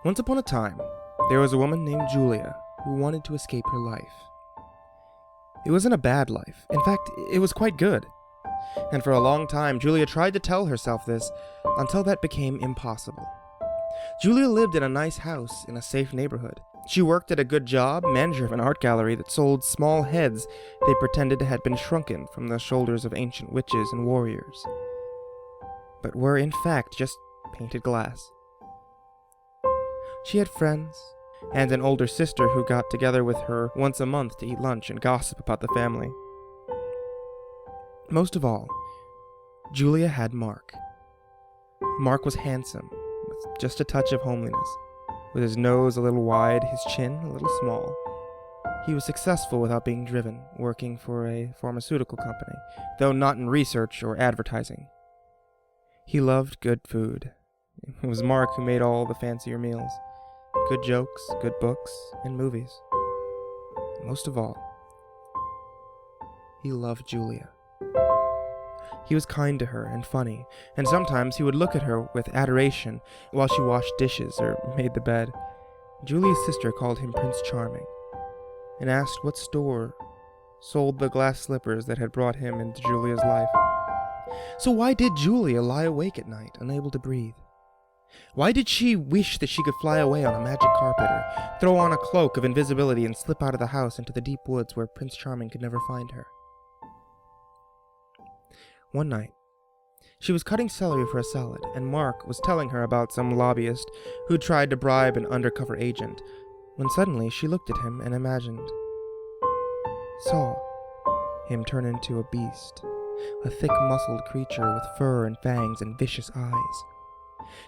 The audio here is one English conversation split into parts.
Once upon a time, there was a woman named Julia who wanted to escape her life. It wasn't a bad life. In fact, it was quite good. And for a long time, Julia tried to tell herself this until that became impossible. Julia lived in a nice house in a safe neighborhood. She worked at a good job, manager of an art gallery that sold small heads they pretended had been shrunken from the shoulders of ancient witches and warriors, but were in fact just painted glass. She had friends, and an older sister who got together with her once a month to eat lunch and gossip about the family. Most of all, Julia had Mark. Mark was handsome, with just a touch of homeliness. With his nose a little wide, his chin a little small. He was successful without being driven, working for a pharmaceutical company, though not in research or advertising. He loved good food. It was Mark who made all the fancier meals. Good jokes, good books, and movies. Most of all, he loved Julia. He was kind to her and funny, and sometimes he would look at her with adoration while she washed dishes or made the bed. Julia's sister called him Prince Charming, and asked what store sold the glass slippers that had brought him into Julia's life. So why did Julia lie awake at night, unable to breathe? Why did she wish that she could fly away on a magic carpet, or throw on a cloak of invisibility and slip out of the house into the deep woods where Prince Charming could never find her? One night, she was cutting celery for a salad, and Mark was telling her about some lobbyist who tried to bribe an undercover agent, when suddenly she looked at him and saw him turn into a beast, a thick-muscled creature with fur and fangs and vicious eyes.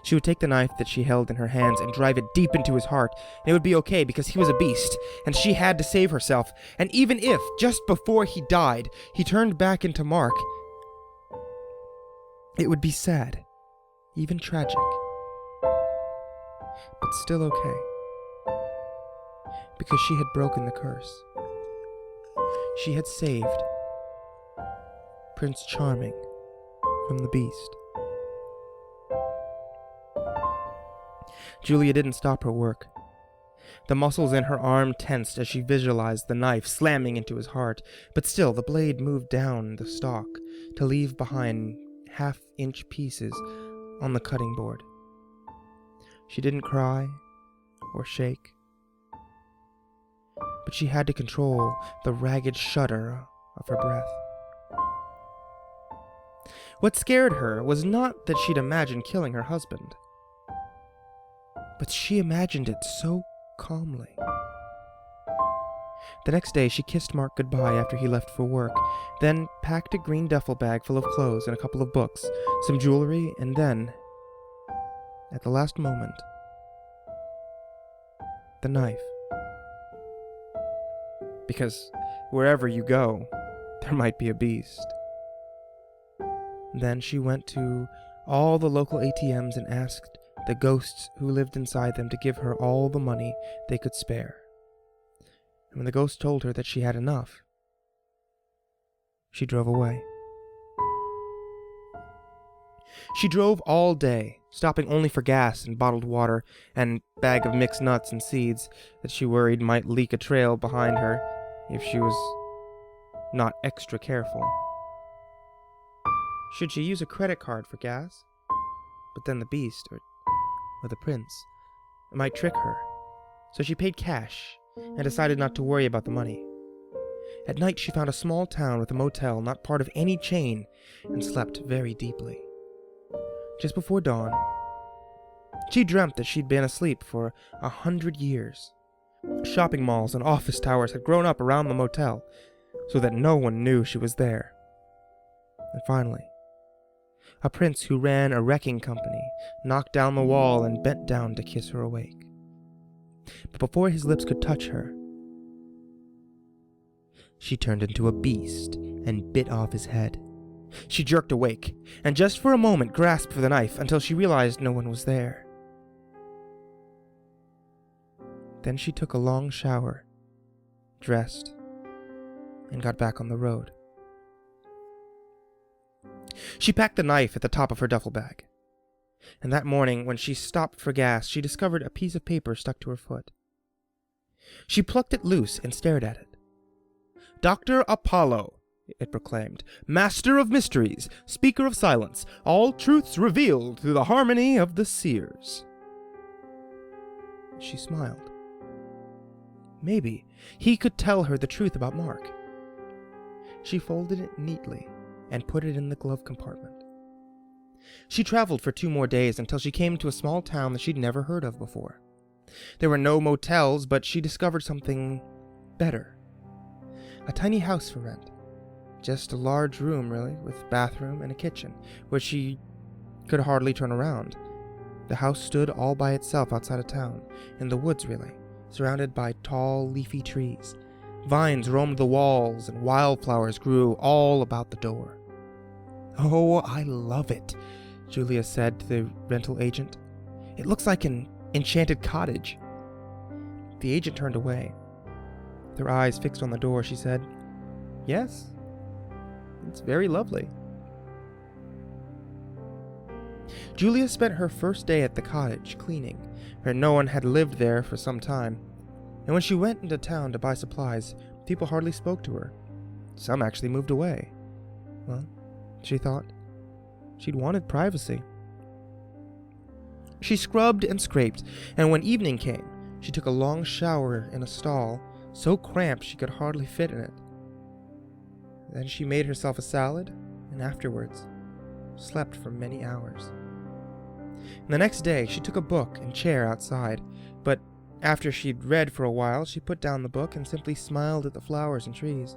She would take the knife that she held in her hands and drive it deep into his heart, and it would be okay because he was a beast, and she had to save herself. And even if, just before he died, he turned back into Mark, it would be sad, even tragic, but still okay, because she had broken the curse. She had saved Prince Charming from the beast. Julia didn't stop her work. The muscles in her arm tensed as she visualized the knife slamming into his heart, but still the blade moved down the stalk to leave behind half-inch pieces on the cutting board. She didn't cry or shake, but she had to control the ragged shudder of her breath. What scared her was not that she'd imagined killing her husband, but she imagined it so calmly. The next day, she kissed Mark goodbye after he left for work, then packed a green duffel bag full of clothes and a couple of books, some jewelry, and then, at the last moment, the knife. Because wherever you go, there might be a beast. Then she went to all the local ATMs and asked the ghosts who lived inside them to give her all the money they could spare. And when the ghost told her that she had enough, she drove away. She drove all day, stopping only for gas and bottled water and a bag of mixed nuts and seeds that she worried might leak a trail behind her if she was not extra careful. Should she use a credit card for gas? But then the beast, or the prince, might trick her. So she paid cash and decided not to worry about the money. At night, she found a small town with a motel not part of any chain and slept very deeply. Just before dawn, she dreamt that she'd been asleep for 100 years. Shopping malls and office towers had grown up around the motel so that no one knew she was there. And finally, a prince who ran a wrecking company knocked down the wall and bent down to kiss her awake. But before his lips could touch her, she turned into a beast and bit off his head. She jerked awake, and just for a moment grasped for the knife until she realized no one was there. Then she took a long shower, dressed, and got back on the road. She packed the knife at the top of her duffel bag. And that morning, when she stopped for gas, she discovered a piece of paper stuck to her foot. She plucked it loose and stared at it. "Dr. Apollo," it proclaimed, "master of mysteries, speaker of silence, all truths revealed through the harmony of the seers." She smiled. Maybe he could tell her the truth about Mark. She folded it neatly and put it in the glove compartment. She traveled for 2 more days until she came to a small town that she'd never heard of before. There were no motels, but she discovered something better. A tiny house for rent. Just a large room, really, with bathroom and a kitchen, where she could hardly turn around. The house stood all by itself outside of town, in the woods really, surrounded by tall, leafy trees. Vines roamed the walls, and wildflowers grew all about the door. "Oh, I love it," Julia said to the rental agent. "It looks like an enchanted cottage." The agent turned away. With her eyes fixed on the door, she said, "Yes, it's very lovely." Julia spent her first day at the cottage cleaning, where no one had lived there for some time. And when she went into town to buy supplies, people hardly spoke to her. Some actually moved away. Well, she thought, she'd wanted privacy. She scrubbed and scraped, and when evening came, she took a long shower in a stall, so cramped she could hardly fit in it. Then she made herself a salad, and afterwards slept for many hours. And the next day, she took a book and chair outside, but after she'd read for a while, she put down the book and simply smiled at the flowers and trees.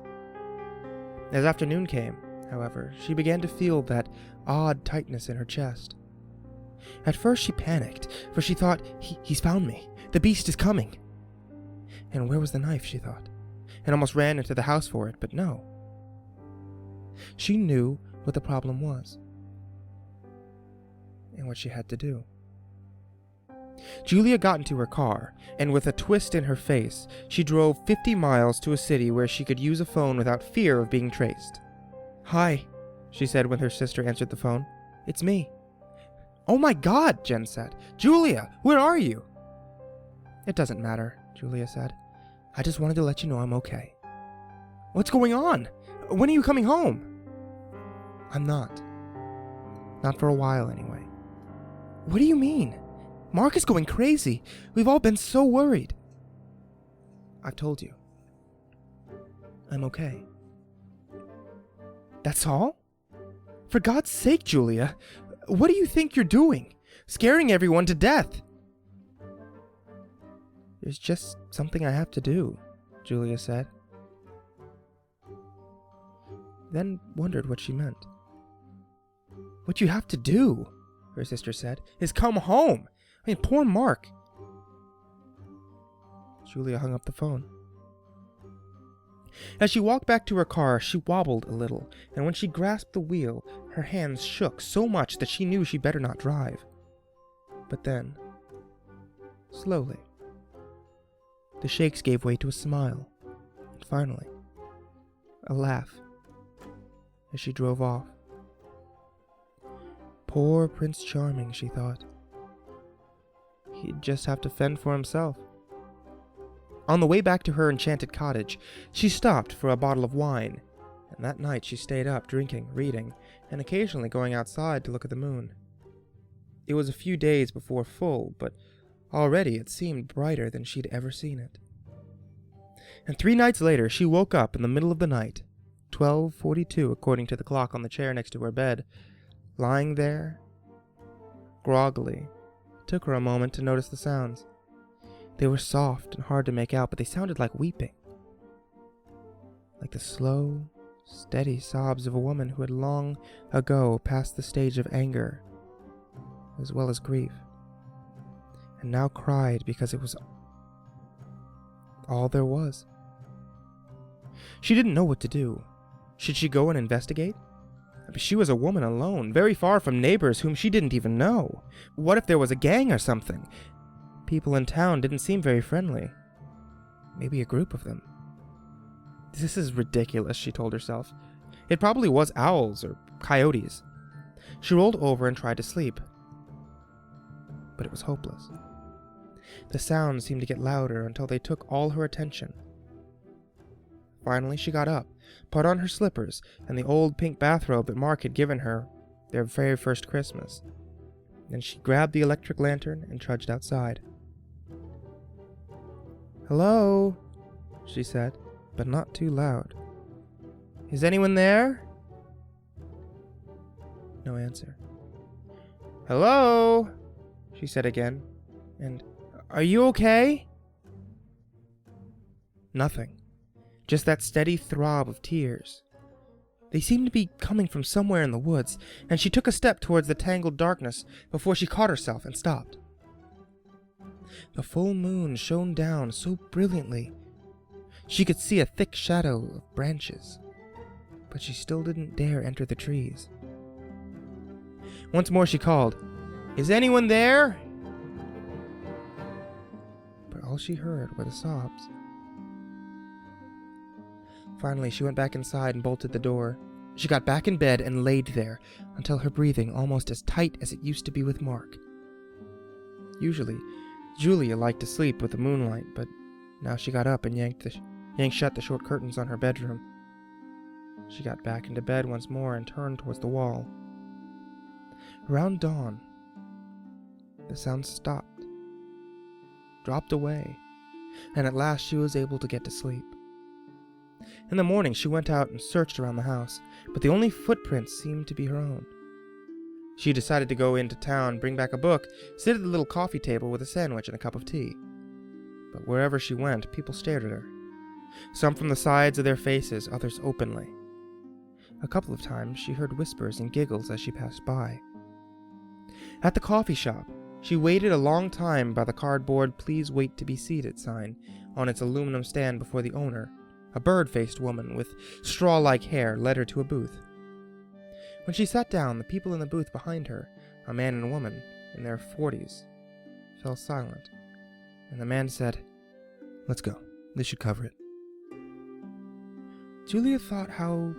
As afternoon came, however, she began to feel that odd tightness in her chest. At first she panicked, for she thought, he's found me. The beast is coming. And where was the knife, she thought, and almost ran into the house for it, but no. She knew what the problem was, and what she had to do. Julia got into her car, and with a twist in her face, she drove 50 miles to a city where she could use a phone without fear of being traced. "Hi," she said when her sister answered the phone. "It's me." "Oh my God," Jen said. "Julia, where are you?" "It doesn't matter," Julia said. "I just wanted to let you know I'm okay." "What's going on? When are you coming home?" "I'm not. Not for a while, anyway." "What do you mean? Mark is going crazy. We've all been so worried." "I've told you. I'm okay." "That's all? For God's sake, Julia, what do you think you're doing? Scaring everyone to death." "There's just something I have to do," Julia said. Then wondered what she meant. "What you have to do," her sister said, "is come home. I mean, poor Mark." Julia hung up the phone. As she walked back to her car, she wobbled a little, and when she grasped the wheel, her hands shook so much that she knew she'd better not drive. But then, slowly, the shakes gave way to a smile, and finally, a laugh, as she drove off. Poor Prince Charming, she thought. He'd just have to fend for himself. On the way back to her enchanted cottage, she stopped for a bottle of wine, and that night she stayed up drinking, reading, and occasionally going outside to look at the moon. It was a few days before full, but already it seemed brighter than she'd ever seen it. And 3 nights later, she woke up in the middle of the night, 12:42 according to the clock on the chair next to her bed, lying there, groggily. It took her a moment to notice the sounds. They were soft and hard to make out, but they sounded like weeping. Like the slow, steady sobs of a woman who had long ago passed the stage of anger, as well as grief, and now cried because it was all there was. She didn't know what to do. Should she go and investigate? She was a woman alone, very far from neighbors whom she didn't even know. What if there was a gang or something? People in town didn't seem very friendly. Maybe a group of them. This is ridiculous, she told herself. It probably was owls or coyotes. She rolled over and tried to sleep. but it was hopeless. The sounds seemed to get louder until they took all her attention. Finally, she got up, put on her slippers and the old pink bathrobe that Mark had given her their very first Christmas. Then she grabbed the electric lantern and trudged outside. "Hello," she said, but not too loud. "Is anyone there?" No answer. "Hello," she said again, and "Are you okay?" Nothing. Just that steady throb of tears. They seemed to be coming from somewhere in the woods, and she took a step towards the tangled darkness before she caught herself and stopped. The full moon shone down so brilliantly. She could see a thick shadow of branches, but she still didn't dare enter the trees. Once more she called, "Is anyone there?" But all she heard were the sobs. Finally, she went back inside and bolted the door. She got back in bed and laid there until her breathing almost as tight as it used to be with Mark. Usually, Julia liked to sleep with the moonlight, but now she got up and yanked shut the short curtains on her bedroom. She got back into bed once more and turned towards the wall. Around dawn, the sound stopped, dropped away, and at last she was able to get to sleep. In the morning, she went out and searched around the house, but the only footprints seemed to be her own. She decided to go into town, bring back a book, sit at the little coffee table with a sandwich and a cup of tea. But wherever she went, people stared at her. Some from the sides of their faces, others openly. A couple of times, she heard whispers and giggles as she passed by. At the coffee shop, she waited a long time by the cardboard "Please wait to be seated" sign on its aluminum stand before the owner, a bird-faced woman with straw-like hair, led her to a booth. When she sat down, the people in the booth behind her, a man and a woman in their 40s, fell silent, and the man said, "Let's go. This should cover it." Julia thought how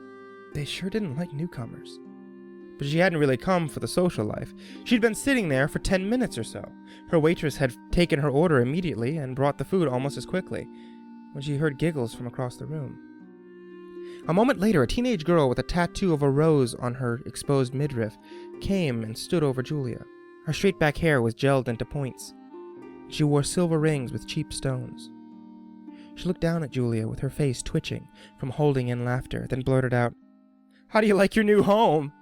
they sure didn't like newcomers. But she hadn't really come for the social life. She'd been sitting there for 10 minutes or so. Her waitress had taken her order immediately and brought the food almost as quickly, when she heard giggles from across the room. A moment later, a teenage girl with a tattoo of a rose on her exposed midriff came and stood over Julia. Her straight-back hair was gelled into points. She wore silver rings with cheap stones. She looked down at Julia with her face twitching from holding in laughter, then blurted out, "How do you like your new home?"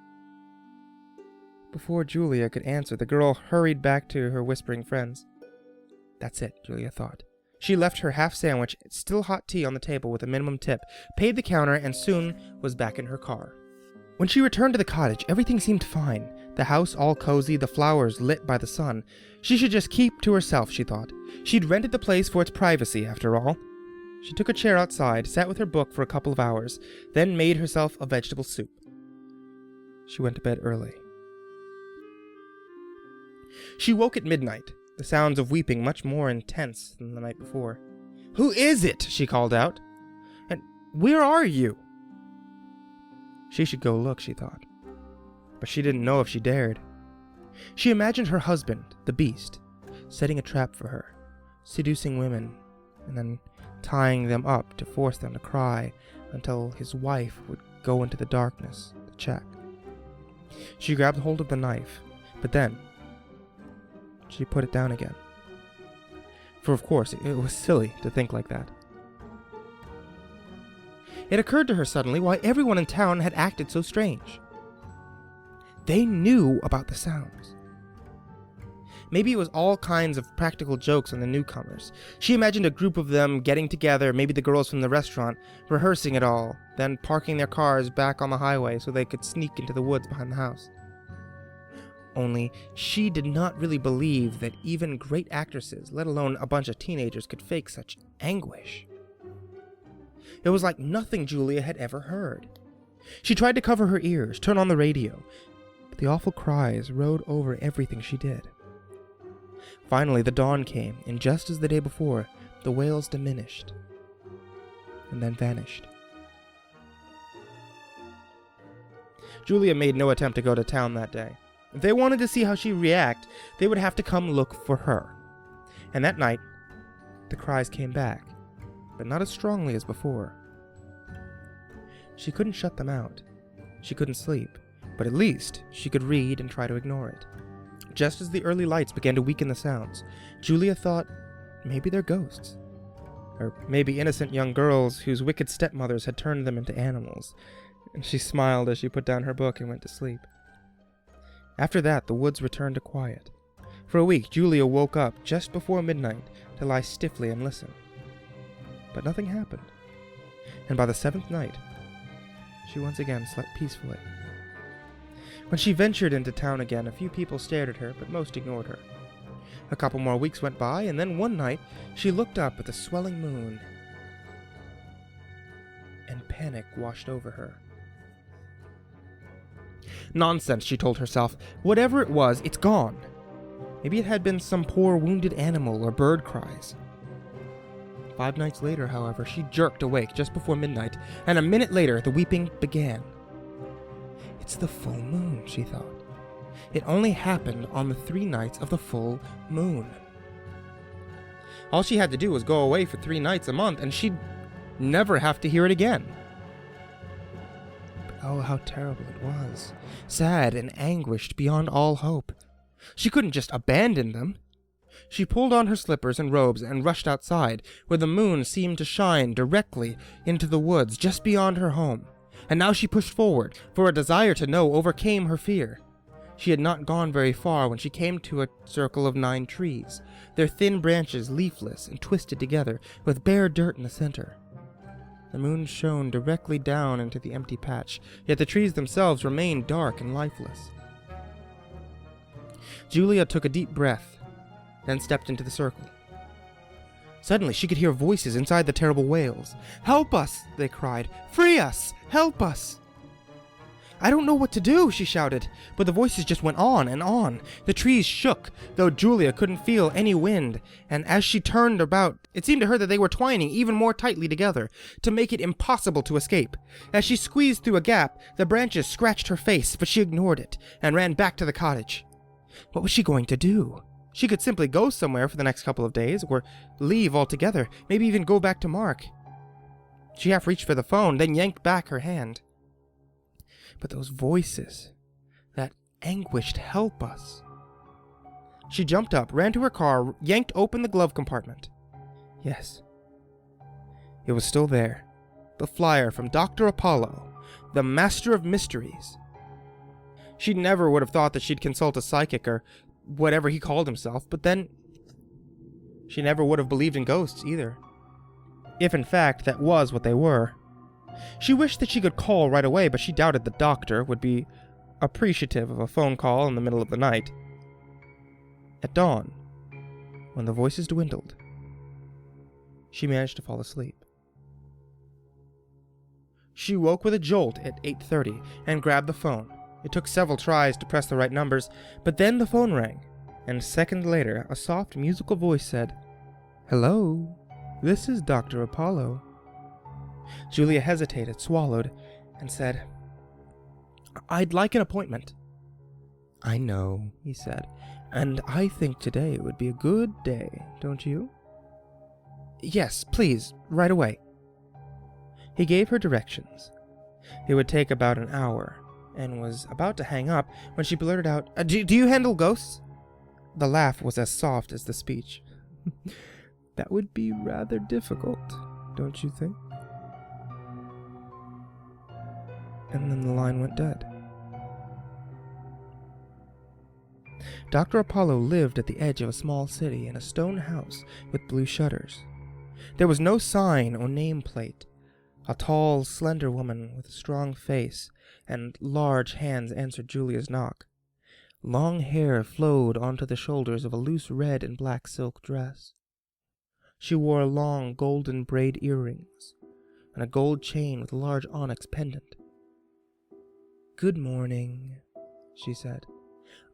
Before Julia could answer, the girl hurried back to her whispering friends. That's it, Julia thought. She left her half sandwich, still hot tea on the table with a minimum tip, paid the counter, and soon was back in her car. When she returned to the cottage, everything seemed fine. The house all cozy, the flowers lit by the sun. She should just keep to herself, she thought. She'd rented the place for its privacy, after all. She took a chair outside, sat with her book for a couple of hours, then made herself a vegetable soup. She went to bed early. She woke at midnight, the sounds of weeping much more intense than the night before. "Who is it?" she called out. "And where are you?" She should go look, she thought. But she didn't know if she dared. She imagined her husband, the beast, setting a trap for her, seducing women, and then tying them up to force them to cry until his wife would go into the darkness to check. She grabbed hold of the knife, but then she put it down again. For of course, it was silly to think like that. It occurred to her suddenly why everyone in town had acted so strange. They knew about the sounds. Maybe it was all kinds of practical jokes on the newcomers. She imagined a group of them getting together, maybe the girls from the restaurant, rehearsing it all, then parking their cars back on the highway so they could sneak into the woods behind the house. Only she did not really believe that even great actresses, let alone a bunch of teenagers, could fake such anguish. It was like nothing Julia had ever heard. She tried to cover her ears, turn on the radio, but the awful cries rode over everything she did. Finally, the dawn came, and just as the day before, the wails diminished, and then vanished. Julia made no attempt to go to town that day. If they wanted to see how she'd react, they would have to come look for her. And that night, the cries came back, but not as strongly as before. She couldn't shut them out. She couldn't sleep, but at least she could read and try to ignore it. Just as the early lights began to weaken the sounds, Julia thought maybe they're ghosts. Or maybe innocent young girls whose wicked stepmothers had turned them into animals. And she smiled as she put down her book and went to sleep. After that, the woods returned to quiet. For a week, Julia woke up just before midnight to lie stiffly and listen. But nothing happened. And by the 7th night, she once again slept peacefully. When she ventured into town again, a few people stared at her, but most ignored her. A couple more weeks went by, and then one night, she looked up at the swelling moon, and panic washed over her. Nonsense, she told herself. Whatever it was, it's gone. Maybe it had been some poor wounded animal or bird cries. 5 nights later, however, she jerked awake just before midnight, and a minute later, the weeping began. It's the full moon, she thought. It only happened on the 3 nights of the full moon. All she had to do was go away for 3 nights a month, and she'd never have to hear it again. But oh, how terrible it was. Sad and anguished beyond all hope. She couldn't just abandon them. She pulled on her slippers and robes and rushed outside, where the moon seemed to shine directly into the woods just beyond her home. And now she pushed forward, for a desire to know overcame her fear. She had not gone very far when she came to a circle of 9 trees, their thin branches leafless and twisted together, with bare dirt in the center. The moon shone directly down into the empty patch, yet the trees themselves remained dark and lifeless. Julia took a deep breath, then stepped into the circle. Suddenly, she could hear voices inside the terrible wails. "Help us!" they cried. "Free us! Help us!" "I don't know what to do," she shouted, but the voices just went on and on. The trees shook, though Julia couldn't feel any wind, and as she turned about, it seemed to her that they were twining even more tightly together, to make it impossible to escape. As she squeezed through a gap, the branches scratched her face, but she ignored it, and ran back to the cottage. What was she going to do? She could simply go somewhere for the next couple of days, or leave altogether, maybe even go back to Mark. She half reached for the phone, then yanked back her hand. But those voices, that anguished "help us." She jumped up, ran to her car, yanked open the glove compartment. Yes. It was still there. The flyer from Dr. Apollo, the master of mysteries. She never would have thought that she'd consult a psychic or whatever he called himself, but then she never would have believed in ghosts either. If in fact that was what they were. She wished that she could call right away, but she doubted the doctor would be appreciative of a phone call in the middle of the night. At dawn, when the voices dwindled, she managed to fall asleep. She woke with a jolt at 8:30 and grabbed the phone. It took several tries to press the right numbers, but then the phone rang, and a second later a soft musical voice said, "Hello, this is Dr. Apollo." Julia hesitated, swallowed, and said, "I'd like an appointment." "I know," he said, "and I think today would be a good day, don't you?" "Yes, please, right away." He gave her directions. It would take about an hour, and was about to hang up when she blurted out, Do you handle ghosts?" The laugh was as soft as the speech. "That would be rather difficult, don't you think?" And then the line went dead. Dr. Apollo lived at the edge of a small city in a stone house with blue shutters. There was no sign or nameplate. A tall, slender woman with a strong face and large hands answered Julia's knock. Long hair flowed onto the shoulders of a loose red and black silk dress. She wore long golden braid earrings and a gold chain with a large onyx pendant. "Good morning," she said.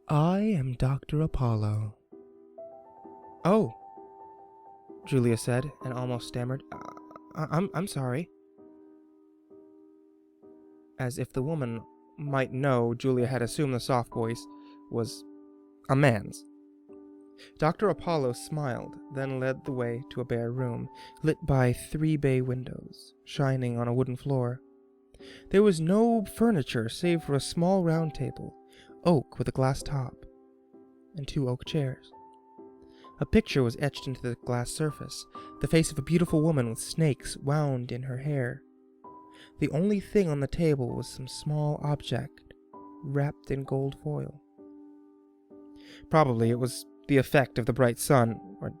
"I am Dr. Apollo." "Oh," Julia said, and almost stammered. I'm sorry." As if the woman might know Julia had assumed the soft voice was a man's. Dr. Apollo smiled, then led the way to a bare room, lit by 3 bay windows, shining on a wooden floor. There was no furniture save for a small round table, oak with a glass top, and 2 oak chairs. A picture was etched into the glass surface, the face of a beautiful woman with snakes wound in her hair. The only thing on the table was some small object, wrapped in gold foil. Probably it was the effect of the bright sun, or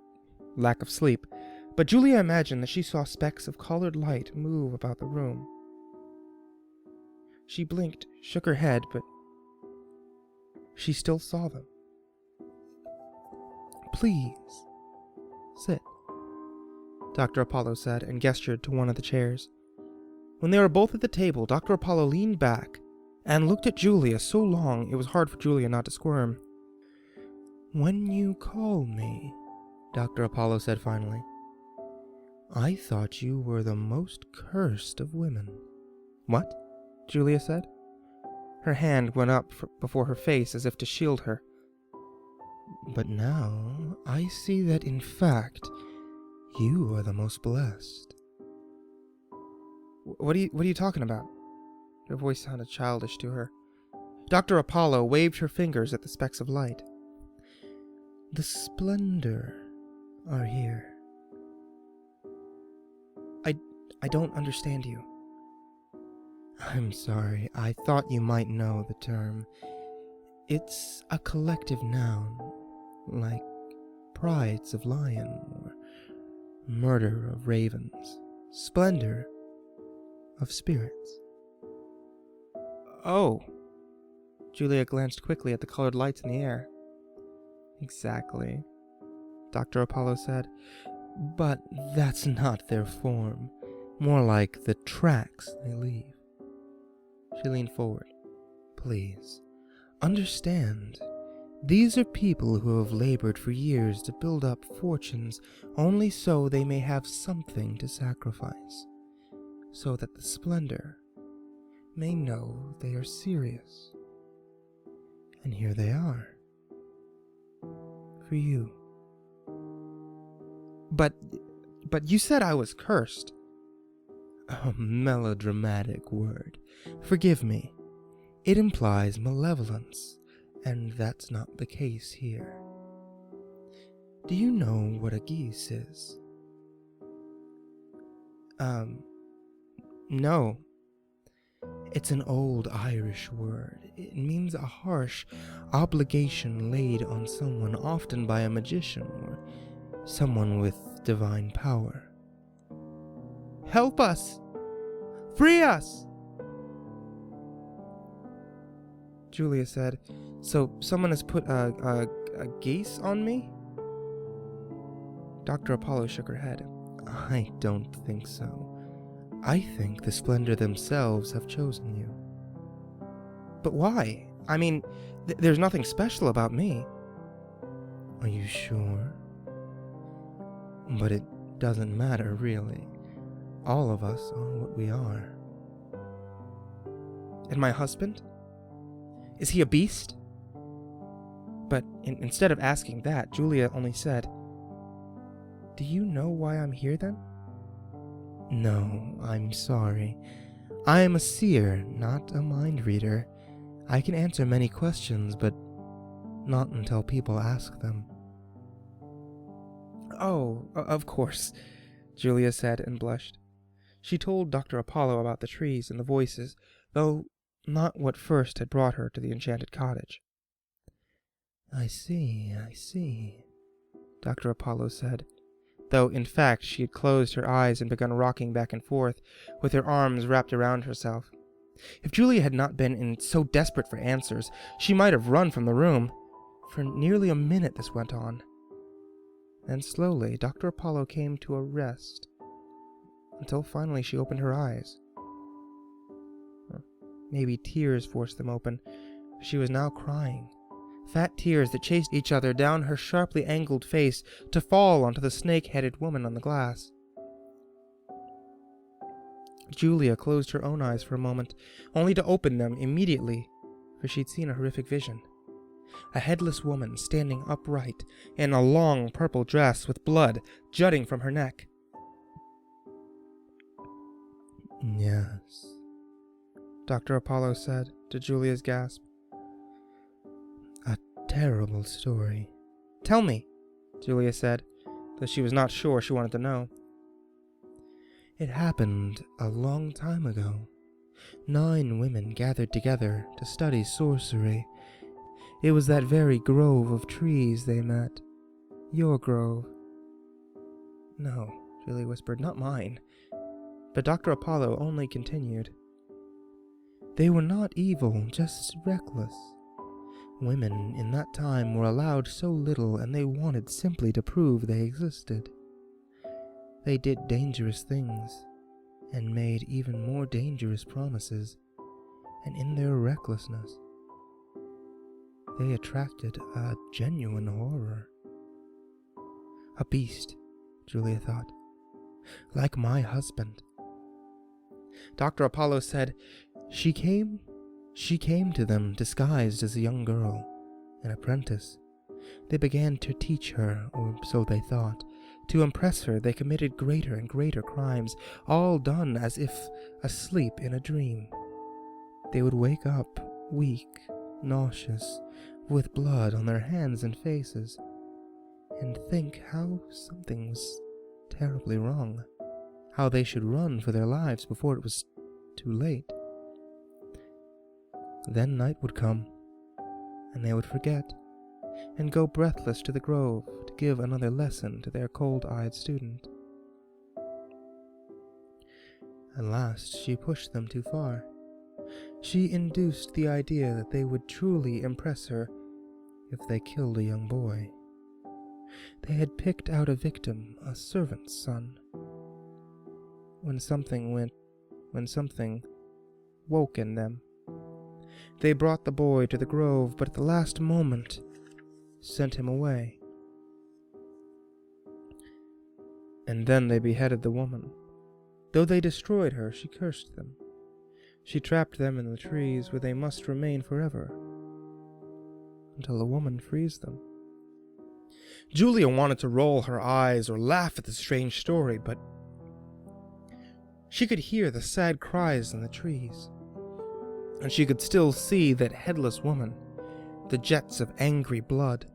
lack of sleep, but Julia imagined that she saw specks of colored light move about the room. She blinked, shook her head, but she still saw them. "Please, sit," Dr. Apollo said, and gestured to one of the chairs. When they were both at the table, Dr. Apollo leaned back and looked at Julia so long it was hard for Julia not to squirm. "When you called me," Dr. Apollo said finally, "I thought you were the most cursed of women." "What?" Julia said. Her hand went up before her face as if to shield her. "But now I see that, in fact, you are the most blessed." What are you talking about?" Her voice sounded childish to her. Dr. Apollo waved her fingers at the specks of light. "The splendor are here." I don't understand you." "I'm sorry, I thought you might know the term. It's a collective noun, like prides of lion or murder of ravens, splendor of spirits." "Oh." Julia glanced quickly at the colored lights in the air. "Exactly," Dr. Apollo said. "But that's not their form. More like the tracks they leave." She leaned forward. "Please, understand. These are people who have labored for years to build up fortunes only so they may have something to sacrifice, so that the splendor may know they are serious. And here they are. For you." But you said I was cursed." "A melodramatic word. Forgive me. It implies malevolence, and that's not the case here. Do you know what a geese is?" No." "It's an old Irish word. It means a harsh obligation laid on someone, often by a magician or someone with divine power." "Help us! Free us!" Julia said. "So someone has put a geese on me?" Dr. Apollo shook her head. "I don't think so. I think the splendor themselves have chosen you." "But why? I mean, there's nothing special about me." "Are you sure? But it doesn't matter, really. All of us are what we are." "And my husband? Is he a beast?" But instead of asking that, Julia only said, "Do you know why I'm here then?" "No, I'm sorry. I am a seer, not a mind reader. I can answer many questions, but not until people ask them." "Oh, of course," Julia said and blushed. She told Dr. Apollo about the trees and the voices, though not what first had brought her to the enchanted cottage. I see, Dr. Apollo said, though in fact she had closed her eyes and begun rocking back and forth, with her arms wrapped around herself. If Julia had not been so desperate for answers, she might have run from the room. For nearly a minute this went on. Then slowly Dr. Apollo came to a rest, until finally she opened her eyes. Maybe tears forced them open. She was now crying. Fat tears that chased each other down her sharply angled face to fall onto the snake-headed woman on the glass. Julia closed her own eyes for a moment, only to open them immediately, for she'd seen a horrific vision. a headless woman standing upright in a long purple dress with blood jutting from her neck. "Yes," Dr. Apollo said to Julia's gasp. "A terrible story." "Tell me," Julia said, though she was not sure she wanted to know. "It happened a long time ago. 9 women gathered together to study sorcery. It was that very grove of trees they met. Your grove." "No," Julia whispered, "not mine." But Dr. Apollo only continued. "They were not evil, just reckless. Women in that time were allowed so little, and they wanted simply to prove they existed. They did dangerous things, and made even more dangerous promises, and in their recklessness, they attracted a genuine horror." "A beast," Julia thought, "like my husband." Dr. Apollo said, She came to them disguised as a young girl, an apprentice. They began to teach her, or so they thought. To impress her, they committed greater and greater crimes, all done as if asleep in a dream. They would wake up, weak, nauseous, with blood on their hands and faces, and think how something was terribly wrong, how they should run for their lives before it was too late. Then night would come, and they would forget, and go breathless to the grove to give another lesson to their cold-eyed student. At last she pushed them too far. She induced the idea that they would truly impress her if they killed a young boy. They had picked out a victim, a servant's son. When something woke in them, they brought the boy to the grove, but at the last moment sent him away. And then they beheaded the woman. Though they destroyed her, she cursed them. She trapped them in the trees where they must remain forever, until the woman frees them. Julia wanted to roll her eyes or laugh at the strange story, but she could hear the sad cries in the trees, and she could still see that headless woman, the jets of angry blood.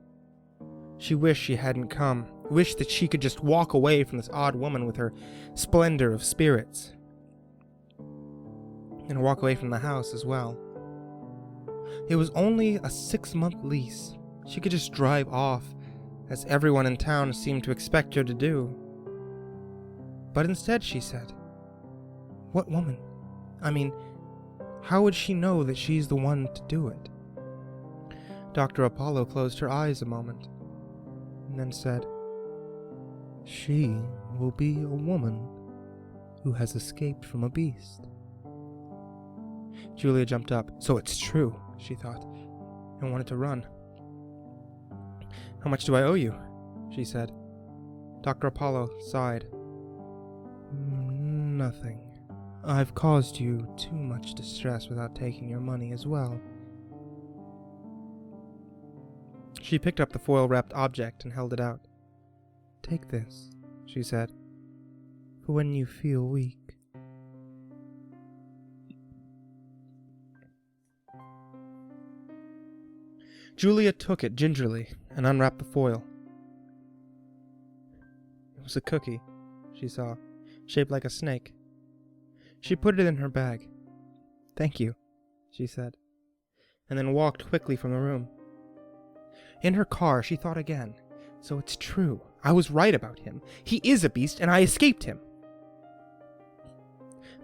She wished she hadn't come, wished that she could just walk away from this odd woman with her splendor of spirits, and walk away from the house as well. It was only a 6-month lease. She could just drive off, as everyone in town seemed to expect her to do. But instead she said, "What woman? I mean, how would she know that she's the one to do it?" Dr. Apollo closed her eyes a moment, and then said, "She will be a woman who has escaped from a beast." Julia jumped up. "So it's true," she thought, and wanted to run. "How much do I owe you?" she said. Dr. Apollo sighed. "Nothing. I've caused you too much distress without taking your money as well." She picked up the foil-wrapped object and held it out. "Take this," she said, "for when you feel weak." Julia took it gingerly and unwrapped the foil. It was a cookie, she saw, shaped like a snake. She put it in her bag. "Thank you," she said, and then walked quickly from the room. In her car, she thought again. So it's true. I was right about him. He is a beast, and I escaped him.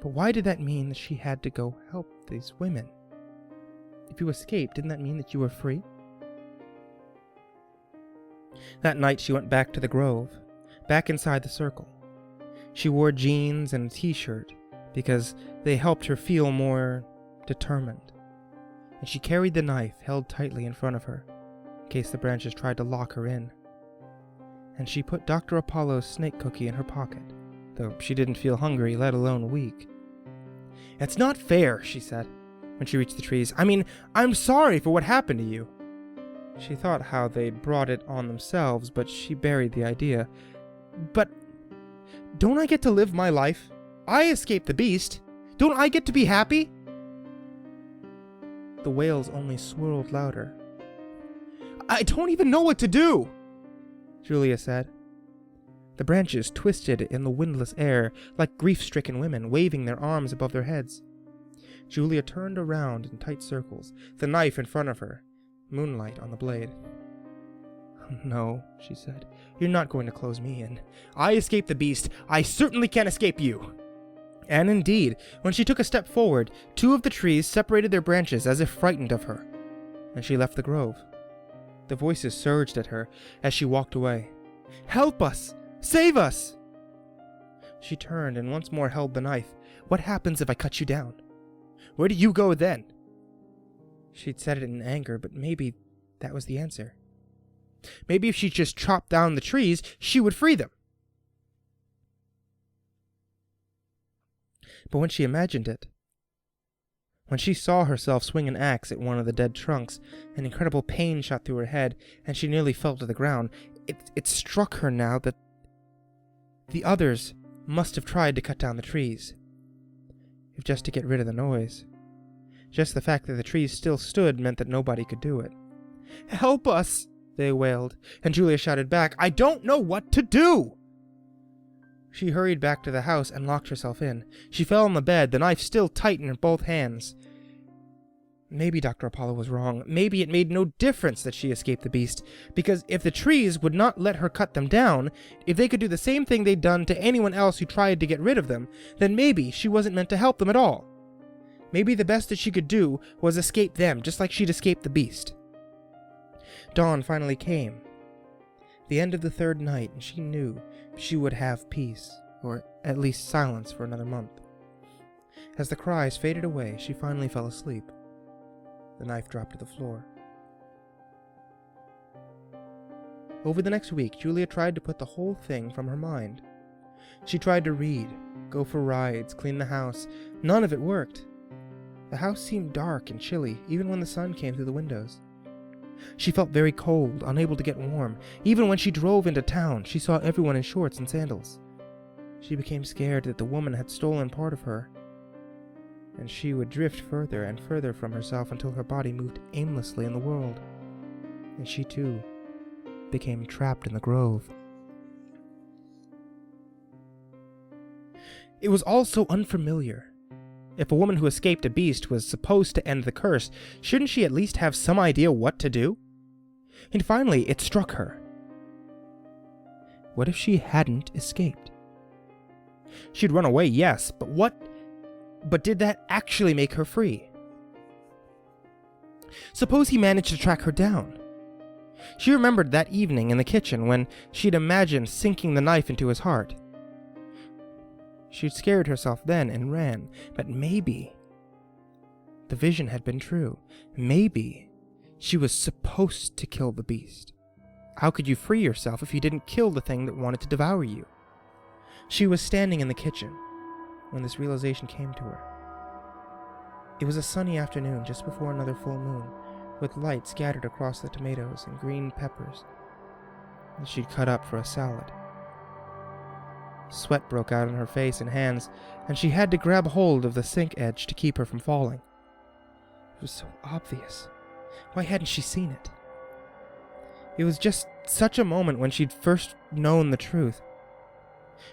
But why did that mean that she had to go help these women? If you escaped, didn't that mean that you were free? That night she went back to the grove, back inside the circle. She wore jeans and a t-shirt because they helped her feel more determined. And she carried the knife held tightly in front of her, in case the branches tried to lock her in. And she put Dr. Apollo's snake cookie in her pocket, though she didn't feel hungry, let alone weak. "It's not fair," she said, when she reached the trees. "I mean, I'm sorry for what happened to you." She thought how they'd brought it on themselves, but she buried the idea. But don't I get to live my life? I escaped the beast. Don't I get to be happy? The wails only swirled louder. I don't even know what to do, Julia said. The branches twisted in the windless air like grief-stricken women, waving their arms above their heads. Julia turned around in tight circles, the knife in front of her, moonlight on the blade. No, she said. You're not going to close me in. I escaped the beast. I certainly can't escape you. And indeed, when she took a step forward, two of the trees separated their branches as if frightened of her, and she left the grove. The voices surged at her as she walked away. Help us! Save us! She turned and once more held the knife. What happens if I cut you down? Where do you go then? She'd said it in anger, but maybe that was the answer. Maybe if she just chopped down the trees, she would free them. But when she imagined it, when she saw herself swing an axe at one of the dead trunks, an incredible pain shot through her head, and she nearly fell to the ground. It struck her now that the others must have tried to cut down the trees, if just to get rid of the noise. Just the fact that the trees still stood meant that nobody could do it. Help us! They wailed, and Julia shouted back, I don't know what to do! She hurried back to the house and locked herself in. She fell on the bed, the knife still tight in both hands. Maybe Dr. Apollo was wrong. Maybe it made no difference that she escaped the beast, because if the trees would not let her cut them down, if they could do the same thing they'd done to anyone else who tried to get rid of them, then maybe she wasn't meant to help them at all. Maybe the best that she could do was escape them, just like she'd escaped the beast. Dawn finally came. The end of the third night, and she knew she would have peace, or at least silence for another month. As the cries faded away, she finally fell asleep. The knife dropped to the floor. Over the next week, Julia tried to put the whole thing from her mind. She tried to read, go for rides, clean the house. None of it worked. The house seemed dark and chilly, even when the sun came through the windows. She felt very cold, unable to get warm. Even when she drove into town, she saw everyone in shorts and sandals. She became scared that the woman had stolen part of her, and she would drift further and further from herself until her body moved aimlessly in the world, and she too became trapped in the grove. It was all so unfamiliar. If a woman who escaped a beast was supposed to end the curse, shouldn't she at least have some idea what to do? And finally, it struck her. What if she hadn't escaped? She'd run away, yes, but did that actually make her free? Suppose he managed to track her down. She remembered that evening in the kitchen when she'd imagined sinking the knife into his heart. She'd scared herself then and ran, but maybe the vision had been true. Maybe she was supposed to kill the beast. How could you free yourself if you didn't kill the thing that wanted to devour you? She was standing in the kitchen when this realization came to her. It was a sunny afternoon just before another full moon, with light scattered across the tomatoes and green peppers that she'd cut up for a salad. Sweat broke out on her face and hands, and she had to grab hold of the sink edge to keep her from falling. It was so obvious. Why hadn't she seen it? It was just such a moment when she'd first known the truth.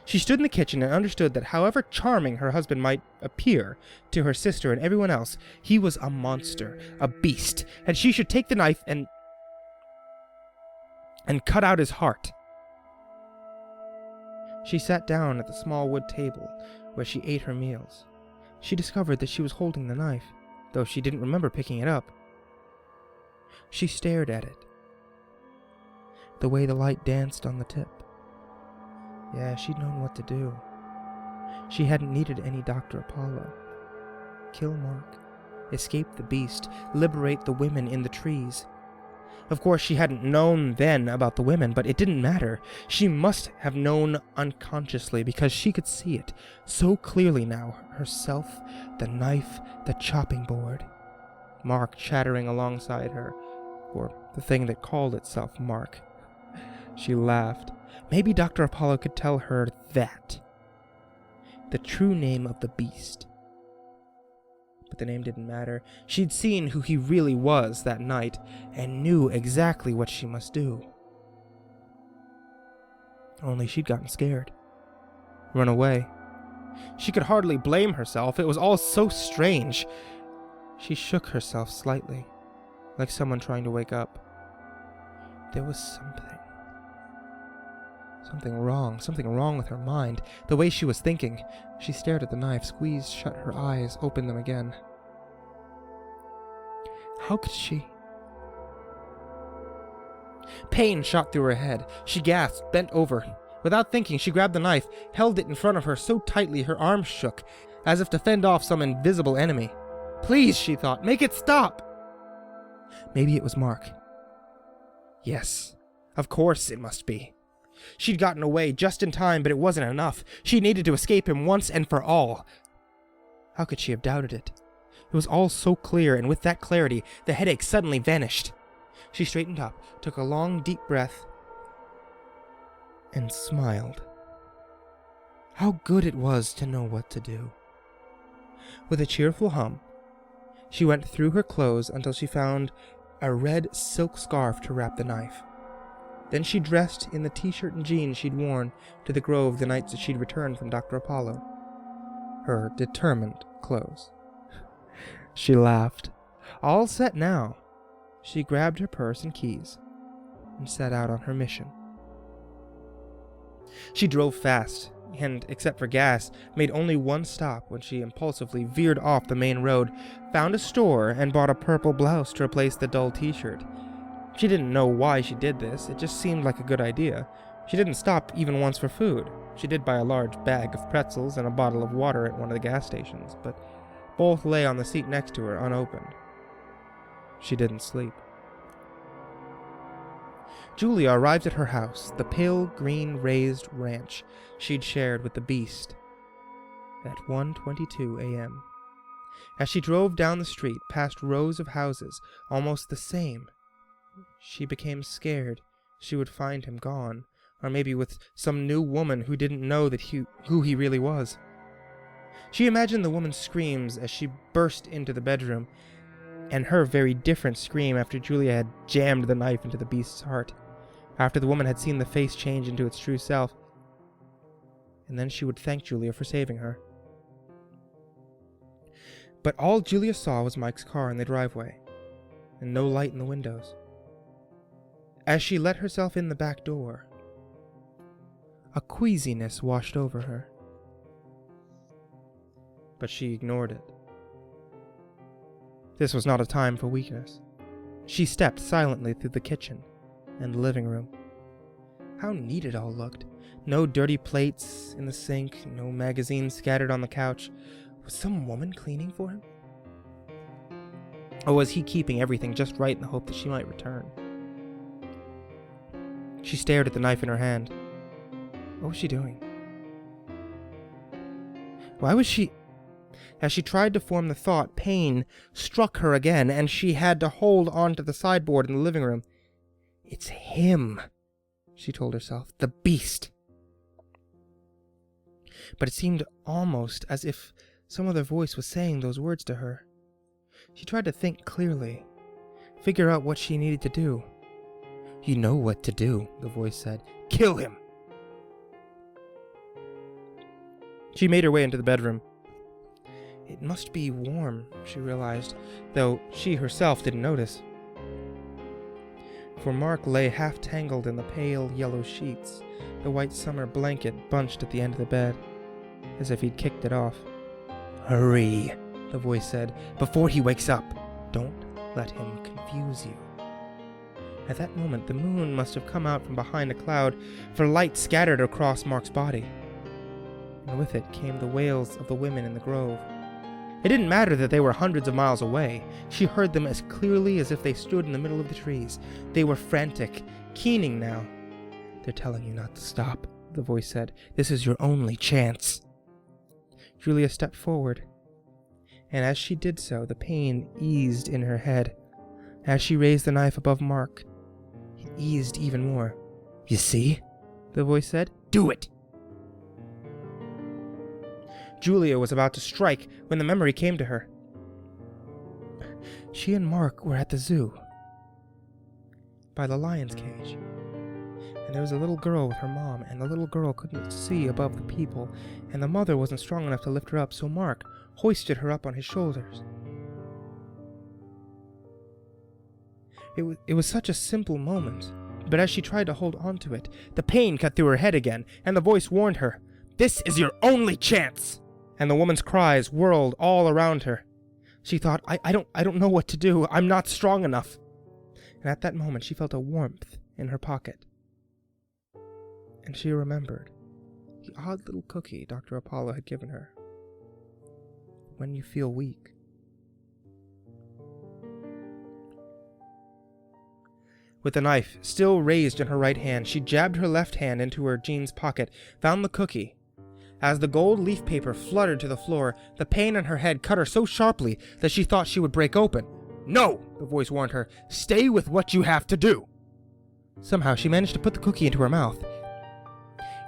She stood in the kitchen and understood that however charming her husband might appear to her sister and everyone else, he was a monster, a beast, and she should take the knife and cut out his heart. She sat down at the small wood table where she ate her meals. She discovered that she was holding the knife, though she didn't remember picking it up. She stared at it, the way the light danced on the tip. Yeah, she'd known what to do. She hadn't needed any Dr. Apollo. Kill Mark, escape the beast, liberate the women in the trees. Of course, she hadn't known then about the women, but it didn't matter. She must have known unconsciously, because she could see it so clearly now. Herself, the knife, the chopping board. Mark chattering alongside her, or the thing that called itself Mark. She laughed. Maybe Dr. Apollo could tell her that. The true name of the beast. But the name didn't matter. She'd seen who he really was that night, and knew exactly what she must do. Only she'd gotten scared. Run away. She could hardly blame herself. It was all so strange. She shook herself slightly, like someone trying to wake up. There was something wrong with her mind, the way she was thinking. She stared at the knife, squeezed shut her eyes, opened them again. How could she? Pain shot through her head. She gasped, bent over. Without thinking, she grabbed the knife, held it in front of her so tightly her arms shook, as if to fend off some invisible enemy. Please, she thought, make it stop! Maybe it was Mark. Yes, of course it must be. She'd gotten away just in time, but it wasn't enough. She needed to escape him once and for all. How could she have doubted it? It was all so clear, and with that clarity, the headache suddenly vanished. She straightened up, took a long, deep breath, and smiled. How good it was to know what to do. With a cheerful hum, she went through her clothes until she found a red silk scarf to wrap the knife. Then she dressed in the t-shirt and jeans she'd worn to the Grove the nights that she'd returned from Dr. Apollo. Her determined clothes. She laughed. All set now. She grabbed her purse and keys and set out on her mission. She drove fast, and, except for gas, made only one stop when she impulsively veered off the main road, found a store, and bought a purple blouse to replace the dull t-shirt. She didn't know why she did this, it just seemed like a good idea. She didn't stop even once for food. She did buy a large bag of pretzels and a bottle of water at one of the gas stations, but both lay on the seat next to her unopened. She didn't sleep. Julia arrived at her house, the pale green raised ranch she'd shared with the beast, at 1:22 a.m. As she drove down the street past rows of houses almost the same, she became scared she would find him gone, or maybe with some new woman who didn't know who he really was. She imagined the woman's screams as she burst into the bedroom, and her very different scream after Julia had jammed the knife into the beast's heart, after the woman had seen the face change into its true self, and then she would thank Julia for saving her. But all Julia saw was Mike's car in the driveway, and no light in the windows. As she let herself in the back door, a queasiness washed over her. But she ignored it. This was not a time for weakness. She stepped silently through the kitchen and the living room. How neat it all looked. No dirty plates in the sink, no magazines scattered on the couch. Was some woman cleaning for him? Or was he keeping everything just right in the hope that she might return? She stared at the knife in her hand. What was she doing? Why was she... As she tried to form the thought, pain struck her again, and she had to hold on to the sideboard in the living room. It's him, she told herself. The beast. But it seemed almost as if some other voice was saying those words to her. She tried to think clearly, figure out what she needed to do. You know what to do, the voice said. Kill him! She made her way into the bedroom. It must be warm, she realized, though she herself didn't notice. For Mark lay half-tangled in the pale yellow sheets, the white summer blanket bunched at the end of the bed, as if he'd kicked it off. Hurry, the voice said, before he wakes up. Don't let him confuse you. At that moment, the moon must have come out from behind a cloud, for light scattered across Mark's body. And with it came the wails of the women in the grove. It didn't matter that they were hundreds of miles away. She heard them as clearly as if they stood in the middle of the trees. They were frantic, keening now. They're telling you not to stop, the voice said. This is your only chance. Julia stepped forward, and as she did so, the pain eased in her head. As she raised the knife above Mark, it eased even more. "You see?" the voice said. "Do it!" Julia was about to strike when the memory came to her. She and Mark were at the zoo, by the lion's cage, and there was a little girl with her mom, and the little girl couldn't see above the people, and the mother wasn't strong enough to lift her up, so Mark hoisted her up on his shoulders. It was such a simple moment, but as she tried to hold on to it, the pain cut through her head again, and the voice warned her, "This is your only chance!" And the woman's cries whirled all around her. She thought, I don't know what to do. I'm not strong enough. And at that moment, she felt a warmth in her pocket. And she remembered the odd little cookie Dr. Apollo had given her. When you feel weak. With the knife still raised in her right hand, she jabbed her left hand into her jeans pocket, found the cookie. As the gold leaf paper fluttered to the floor, the pain in her head cut her so sharply that she thought she would break open. "No!" the voice warned her. "Stay with what you have to do!" Somehow she managed to put the cookie into her mouth.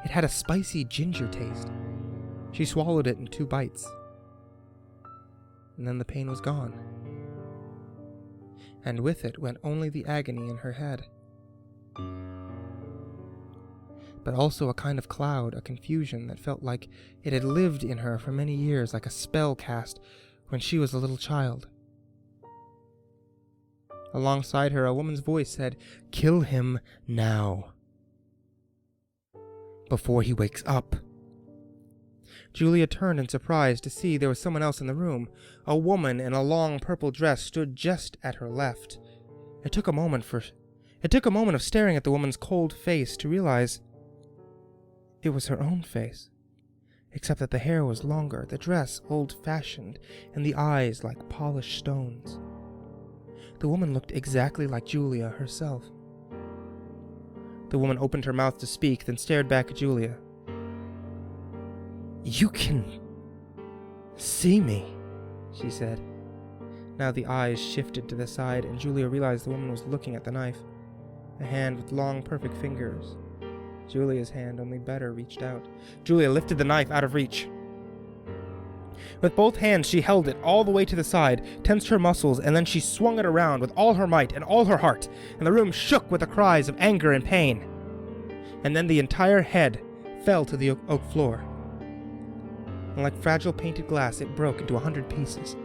It had a spicy ginger taste. She swallowed it in 2 bites. And then the pain was gone. And with it went only the agony in her head. But also a kind of cloud, a confusion that felt like it had lived in her for many years, like a spell cast when she was a little child. Alongside her, a woman's voice said, "Kill him now, before he wakes up." Julia turned in surprise to see there was someone else in the room. A woman in a long purple dress stood just at her left. It took a moment of staring at the woman's cold face to realize it was her own face, except that the hair was longer, the dress old-fashioned, and the eyes like polished stones. The woman looked exactly like Julia herself. The woman opened her mouth to speak, then stared back at Julia. "You can see me," she said. Now the eyes shifted to the side, and Julia realized the woman was looking at the knife, a hand with long, perfect fingers. Julia's hand, only better, reached out. Julia lifted the knife out of reach. With both hands, she held it all the way to the side, tensed her muscles, and then she swung it around with all her might and all her heart, and the room shook with the cries of anger and pain. And then the entire head fell to the oak floor. And like fragile painted glass, it broke into 100 pieces.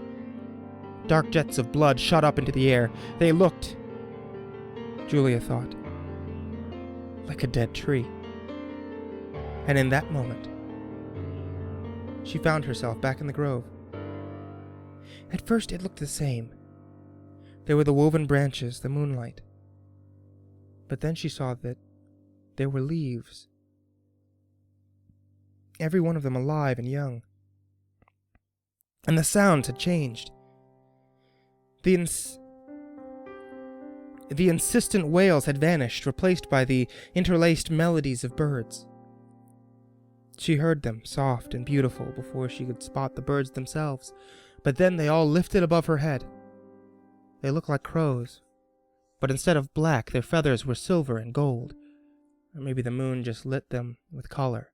Dark jets of blood shot up into the air. They looked, Julia thought, like a dead tree. And in that moment, she found herself back in the grove. At first it looked the same. There were the woven branches, the moonlight. But then she saw that there were leaves. Every one of them alive and young. And the sounds had changed. The insistent wails had vanished, replaced by the interlaced melodies of birds. She heard them, soft and beautiful, before she could spot the birds themselves, but then they all lifted above her head. They looked like crows, but instead of black, their feathers were silver and gold, or maybe the moon just lit them with color,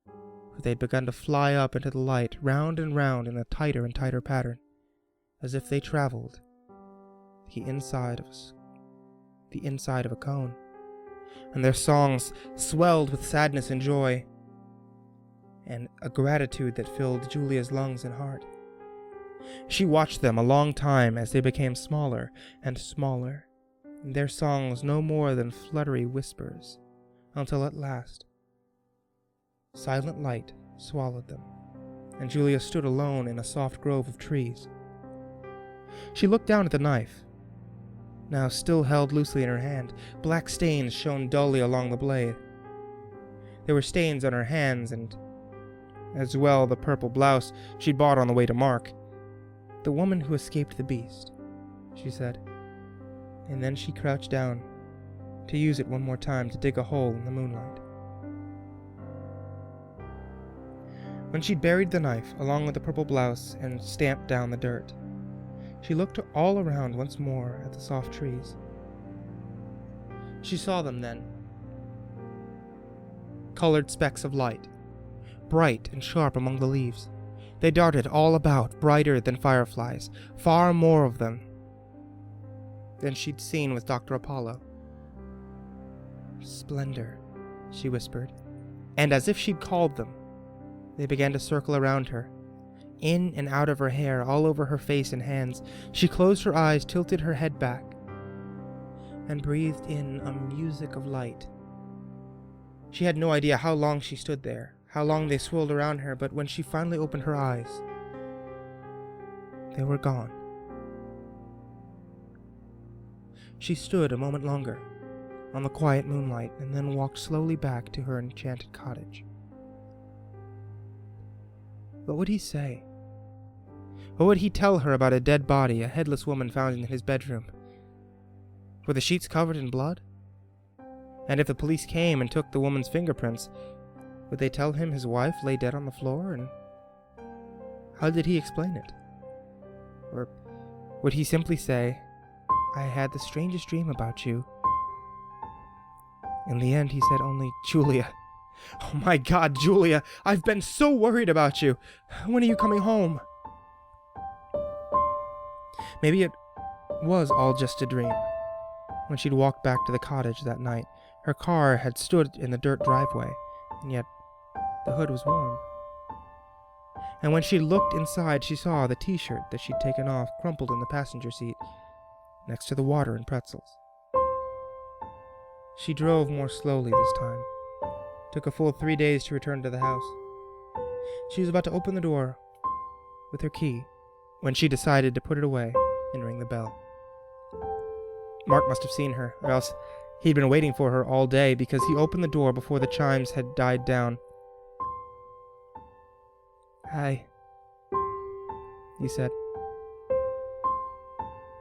for they'd begun to fly up into the light, round and round in a tighter and tighter pattern, as if they traveled the inside of a cone, and their songs swelled with sadness and joy, and a gratitude that filled Julia's lungs and heart. She watched them a long time as they became smaller and smaller, and their songs no more than fluttery whispers, until at last, silent light swallowed them, and Julia stood alone in a soft grove of trees. She looked down at the knife, now still held loosely in her hand. Black stains shone dully along the blade. There were stains on her hands, and as well the purple blouse she'd bought on the way to Mark. "The woman who escaped the beast," she said, and then she crouched down to use it one more time to dig a hole in the moonlight. When she'd buried the knife along with the purple blouse and stamped down the dirt, She looked all around once more at the soft trees. She saw them then. Colored specks of light, bright and sharp among the leaves. They darted all about, brighter than fireflies, far more of them than she'd seen with Dr. Apollo. Splendor, she whispered, and as if she'd called them, they began to circle around her, in and out of her hair, all over her face and hands. She closed her eyes, tilted her head back, and breathed in a music of light. She had no idea how long she stood there, how long they swirled around her, but when she finally opened her eyes, they were gone. She stood a moment longer, on the quiet moonlight, and then walked slowly back to her enchanted cottage. What would he say? What would he tell her about a dead body, a headless woman found in his bedroom? Were the sheets covered in blood? And if the police came and took the woman's fingerprints, would they tell him his wife lay dead on the floor? And how did he explain it? Or would he simply say, "I had the strangest dream about you"? In the end, he said only, "Julia. Oh my God, Julia, I've been so worried about you. When are you coming home?" Maybe it was all just a dream. When she'd walked back to the cottage that night, her car had stood in the dirt driveway, and yet the hood was warm. And when she looked inside, she saw the t-shirt that she'd taken off crumpled in the passenger seat, next to the water and pretzels. She drove more slowly this time. Took a full 3 days to return to the house. She was about to open the door with her key when she decided to put it away and ring the bell. Mark must have seen her, or else he'd been waiting for her all day, because he opened the door before the chimes had died down. "Hi," he said,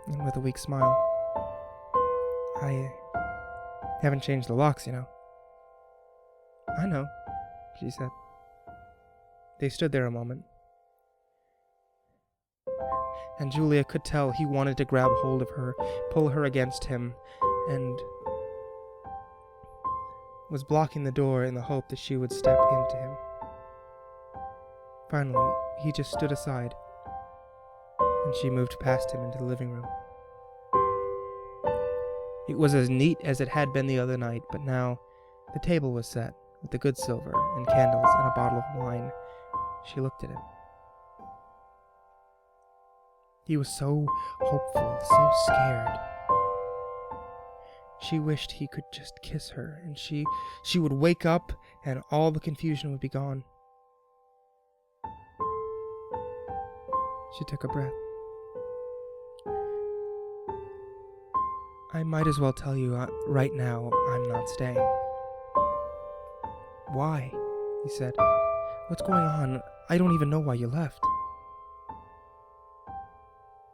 and with a weak smile. "I haven't changed the locks, you know." "I know," she said. They stood there a moment, and Julia could tell he wanted to grab hold of her, pull her against him, and was blocking the door in the hope that she would step into him. Finally, he just stood aside, and she moved past him into the living room. It was as neat as it had been the other night, but now the table was set with the good silver and candles and a bottle of wine. She looked at him. He was so hopeful, so scared. She wished he could just kiss her, and she would wake up and all the confusion would be gone. She took a breath. "I might as well tell you right now I'm not staying." "Why?" he said. "What's going on? I don't even know why you left."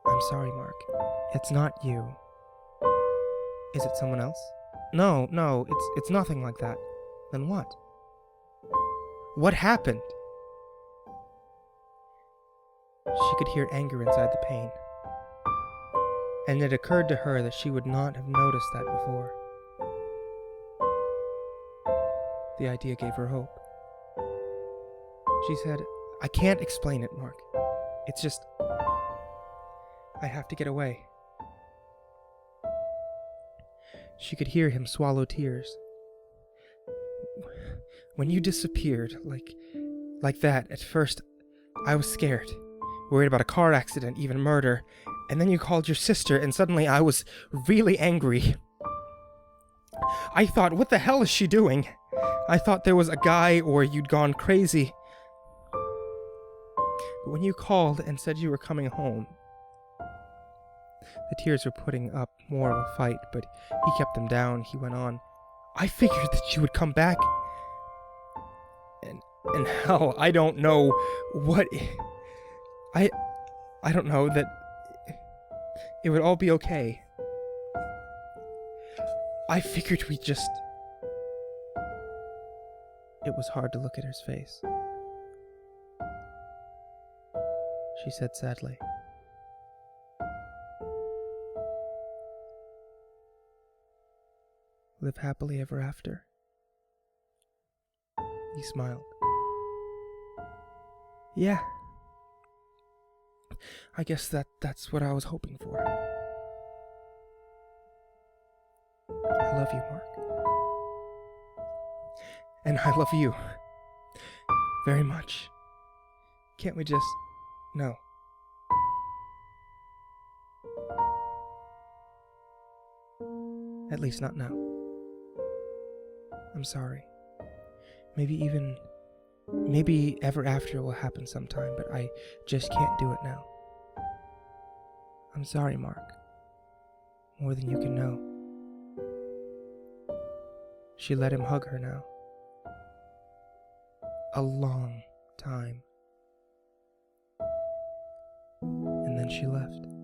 "I'm sorry, Mark. It's not you." "Is it someone else?" No, it's nothing like that." "Then what? What happened?" She could hear anger inside the pain, and it occurred to her that she would not have noticed that before. The idea gave her hope. She said, "I can't explain it, Mark. It's just, I have to get away." She could hear him swallow tears. "When you disappeared, like that, at first, I was scared. Worried about a car accident, even murder. And then you called your sister, and suddenly I was really angry. I thought, what the hell is she doing? I thought there was a guy or you'd gone crazy. But when you called and said you were coming home..." The tears were putting up more of a fight, but he kept them down. He went on, "I figured that you would come back. And hell, I don't know what... I don't know that it would all be okay. I figured we just..." It was hard to look at his face. She said sadly, live happily ever after. He smiled. Yeah. I guess that's what I was hoping for. I love you, Mark. And I love you. Very much. Can't we just... No. At least not now. I'm sorry. Maybe ever after will happen sometime, but I just can't do it now. I'm sorry, Mark. More than you can know. She let him hug her now. A long time. And then she left.